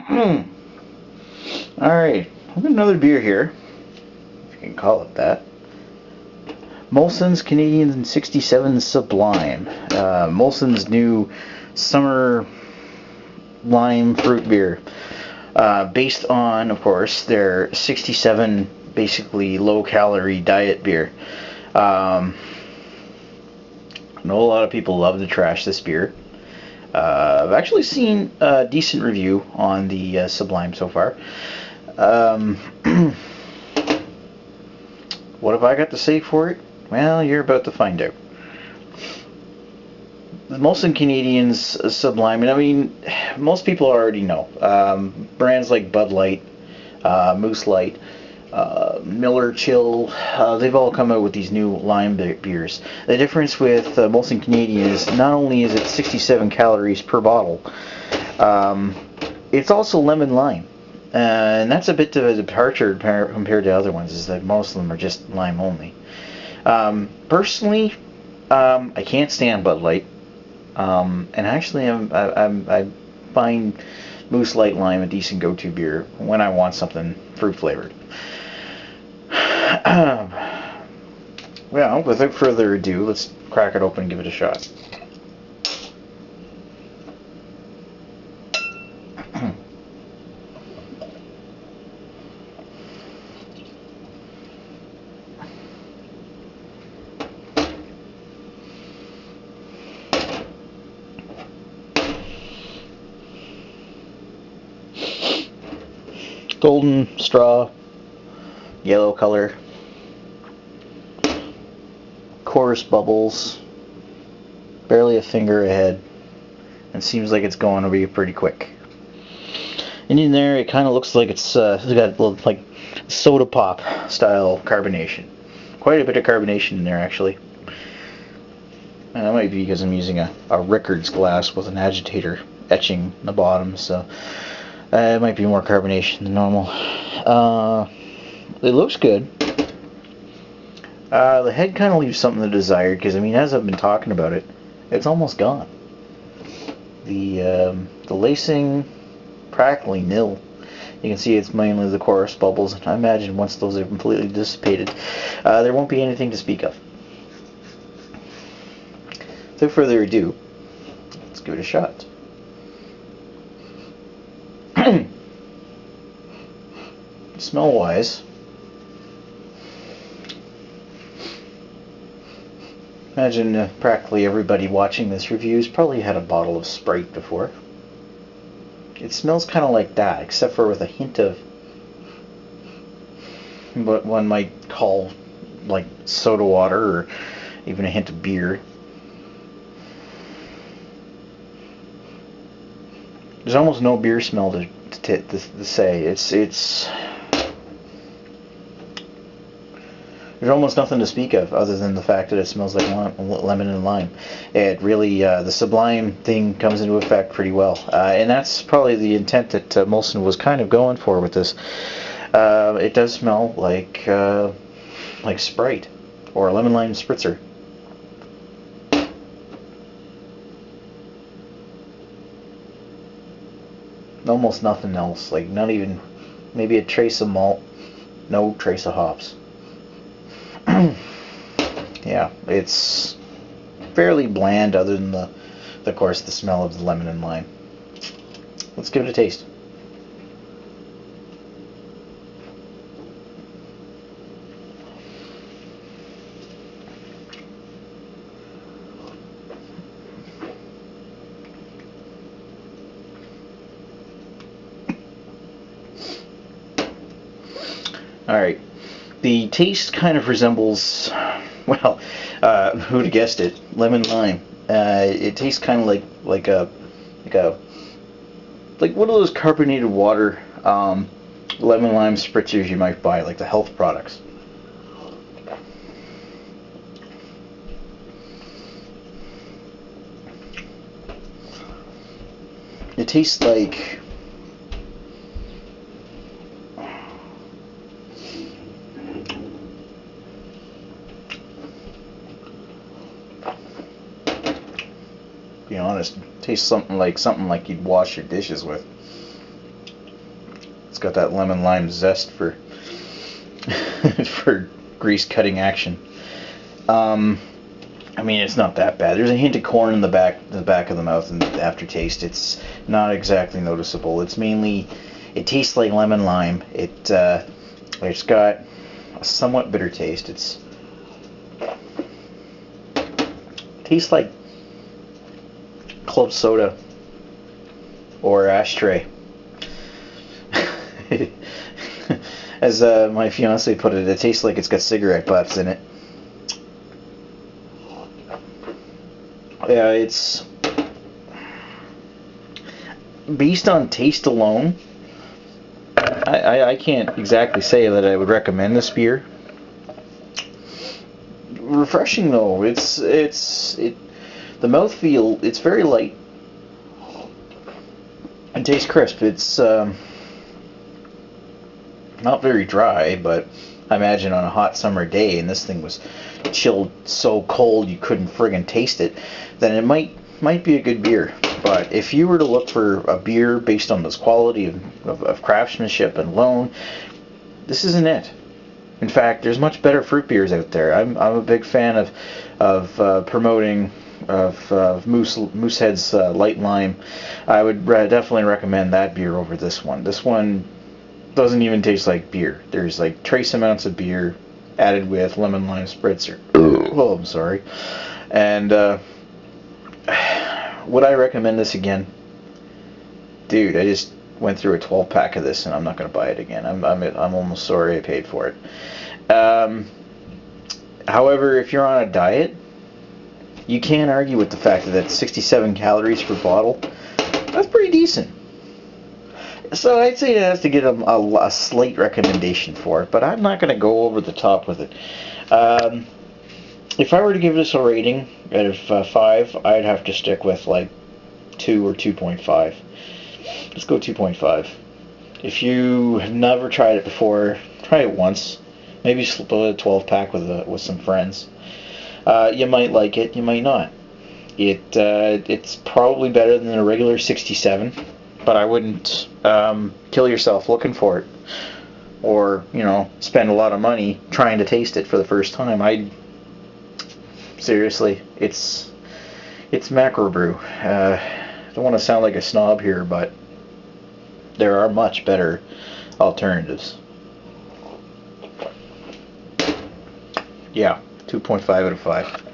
Alright, I've got another beer here, if you can call it that. Molson's Canadian 67 Sublime. Molson's new summer lime fruit beer. Based on, of course, their 67 basically low-calorie diet beer. I know a lot of people love to trash this beer. I've actually seen a decent review on the Sublime so far. What have I got to say for it? Well, you're about to find out. The Molson Canadians Sublime, and I mean, most people already know. Brands like Bud Light, Moose Light, Miller Chill, they've all come out with these new lime beers. The difference with Molson Canadian is not only is it 67 calories per bottle, it's also lemon lime. And that's a bit of a departure compared to other ones, is that most of them are just lime only. Personally, I can't stand Bud Light. And actually, I find Moose Light Lime a decent go-to beer when I want something fruit-flavored. Well, without further ado, let's crack it open and give it a shot. Golden straw, yellow color, coarse bubbles, barely a finger ahead, and seems like it's going to be pretty quick. And in there, it kind of looks like it's got a little, like soda pop style carbonation. Quite a bit of carbonation in there, actually. And that might be because I'm using a Rickards glass with an agitator etching the bottom, so it might be more carbonation than normal. It looks good. The head kind of leaves something to desire, because I mean, as I've been talking about it, it's almost gone. The lacing, practically nil. You can see it's mainly the chorus bubbles, and I imagine once those are completely dissipated, there won't be anything to speak of. Without further ado, let's give it a shot. Smell-wise, imagine practically everybody watching this review has probably had a bottle of Sprite before. It smells kind of like that, except for with a hint of what one might call like soda water, or even a hint of beer. There's almost no beer smell to say. It's there's almost nothing to speak of other than the fact that it smells like lemon and lime. It really, the Sublime thing comes into effect pretty well. And that's probably the intent that Molson was kind of going for with this. It does smell like Sprite or a lemon lime spritzer. Almost nothing else, like not even maybe a trace of malt, no trace of hops. Yeah, it's fairly bland other than of course, the smell of the lemon and lime. Let's give it a taste. Alright, the taste kind of resembles, well, who'd have guessed it, lemon lime. It tastes kind of like one of those carbonated water lemon lime spritzers you might buy, like the health products. It tastes like be honest, tastes something like you'd wash your dishes with. It's got that lemon lime zest for for grease cutting action. I mean, it's not that bad. There's a hint of corn in the back of the mouth and the aftertaste. It's not exactly noticeable. It's mainly, it tastes like lemon lime. It's got a somewhat bitter taste. It tastes like club soda or ashtray. As my fiance put it, it tastes like it's got cigarette butts in it. Yeah, it's based on taste alone. I can't exactly say that I would recommend this beer. Refreshing though. The mouthfeel, it's very light. It tastes crisp. It's not very dry, but I imagine on a hot summer day, and this thing was chilled so cold you couldn't friggin' taste it, then it might be a good beer. But if you were to look for a beer based on this quality of craftsmanship and alone, this isn't it. In fact, there's much better fruit beers out there. I'm a big fan of promoting of Moosehead's Light Lime. I would definitely recommend that beer over this one. This one doesn't even taste like beer. There's like trace amounts of beer added with lemon lime spritzer. Oh, I'm sorry. And would I recommend this again? Dude, I just went through a 12 pack of this and I'm not going to buy it again. I'm almost sorry I paid for it. However, if you're on a diet, you can't argue with the fact that 67 calories per bottle, that's pretty decent. So I'd say it has to get a slight recommendation for it, but I'm not going to go over the top with it. If I were to give this a rating out of 5, I'd have to stick with like 2 or 2.5. Let's go 2.5. If you have never tried it before, try it once. Maybe slip a 12 pack with some friends. You might like it, you might not. It's probably better than a regular 67. But I wouldn't kill yourself looking for it, or spend a lot of money trying to taste it for the first time. Seriously, it's macro brew. I don't want to sound like a snob here, but there are much better alternatives. Yeah, 2.5 out of 5.